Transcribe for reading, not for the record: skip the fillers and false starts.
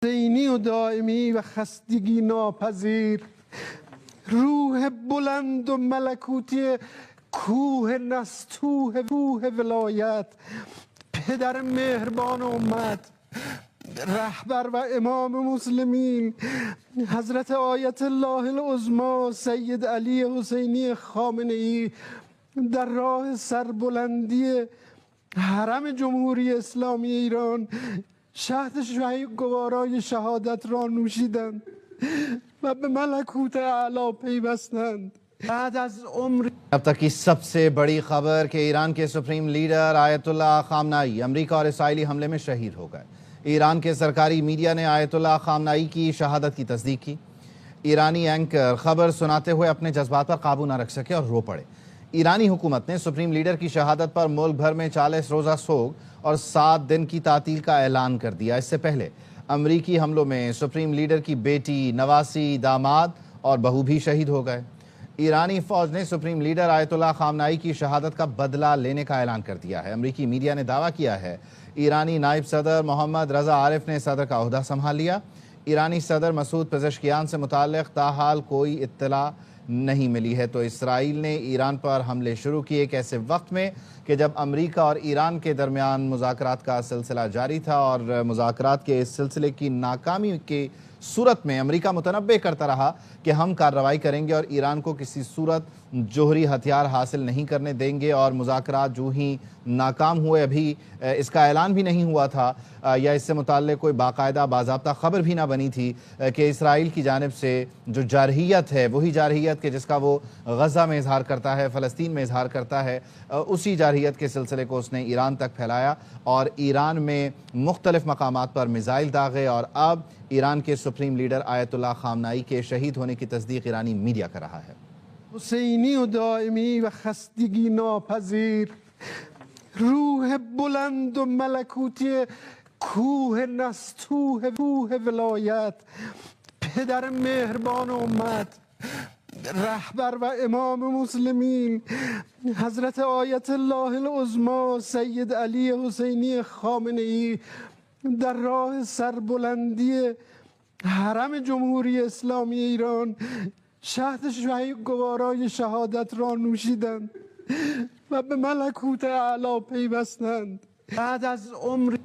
حسینی و دائمی و خستگی ناپذیر، روح بلند و ملکوتی کوه نستوه کوه ولایت، پدر مهربان امت، رهبر و امام مسلمین، حضرت آیت الله العظمی سید علی حسینی خامنه ای در راه سربلندی حرم جمهوری اسلامی ایران شهد گوارای شهادت را نوشیدند و به ملکوت اعلی پیوستند. بعد از عمر اب تک کی سب سے بڑی خبر کہ ایران کے سپریم لیڈر آیت اللہ خامنائی امریکہ اور اسرائیلی حملے میں شہید ہو گئے۔ ایران کے سرکاری میڈیا نے آیت اللہ خامنائی کی شہادت کی تصدیق کی۔ ایرانی اینکر خبر سناتے ہوئے اپنے جذبات پر قابو نہ رکھ سکے اور رو پڑے۔ ایرانی حکومت نے سپریم لیڈر کی شہادت پر ملک بھر میں 40 روزہ سوگ اور 7 دن کی تعطیل کا اعلان کر دیا۔ اس سے پہلے امریکی حملوں میں سپریم لیڈر کی بیٹی، نواسی، داماد اور بہو بھی شہید ہو گئے۔ ایرانی فوج نے سپریم لیڈر آیت اللہ خامنائی کی شہادت کا بدلہ لینے کا اعلان کر دیا ہے۔ امریکی میڈیا نے دعویٰ کیا ہے ایرانی نائب صدر محمد رضا عارف نے صدر کا عہدہ سنبھال لیا۔ ایرانی صدر مسعود پزشکیان سے متعلق تاحال کوئی اطلاع نہیں ملی ہے۔ تو اسرائیل نے ایران پر حملے شروع کیے ایک ایسے وقت میں کہ جب امریکہ اور ایران کے درمیان مذاکرات کا سلسلہ جاری تھا اور مذاکرات کے اس سلسلے کی ناکامی کی صورت میں امریکہ متنبع کرتا رہا کہ ہم کارروائی کریں گے اور ایران کو کسی صورت جوہری ہتھیار حاصل نہیں کرنے دیں گے، اور مذاکرات جو ہی ناکام ہوئے، ابھی اس کا اعلان بھی نہیں ہوا تھا یا اس سے متعلق کوئی باقاعدہ باضابطہ خبر بھی نہ بنی تھی کہ اسرائیل کی جانب سے جو جارحیت ہے، وہی جارحیت کہ جس کا وہ غزہ میں اظہار کرتا ہے، فلسطین میں اظہار کرتا ہے، اسی جارحیت کے سلسلے کو اس نے ایران تک پھیلایا اور ایران میں مختلف مقامات پر میزائل داغے، اور اب ایران کے سپریم لیڈر آیت اللہ خامنائی کے شہید ہونے کی تصدیق ایرانی میڈیا کر رہا ہے۔ حسینی و دائمی و خستگی ناپذیر، روح بلند و ملکوتی کوه نستوه کوه ولایت، پدر مهربان امت، رهبر و امام مسلمین، حضرت آیت الله العظمی سید علی حسینی خامنه ای در راه سربلندی حرم جمهوری اسلامی ایران شهد گوارای شهادت را نوشیدند و به ملکوت اعلی پیوستند. بعد از عمر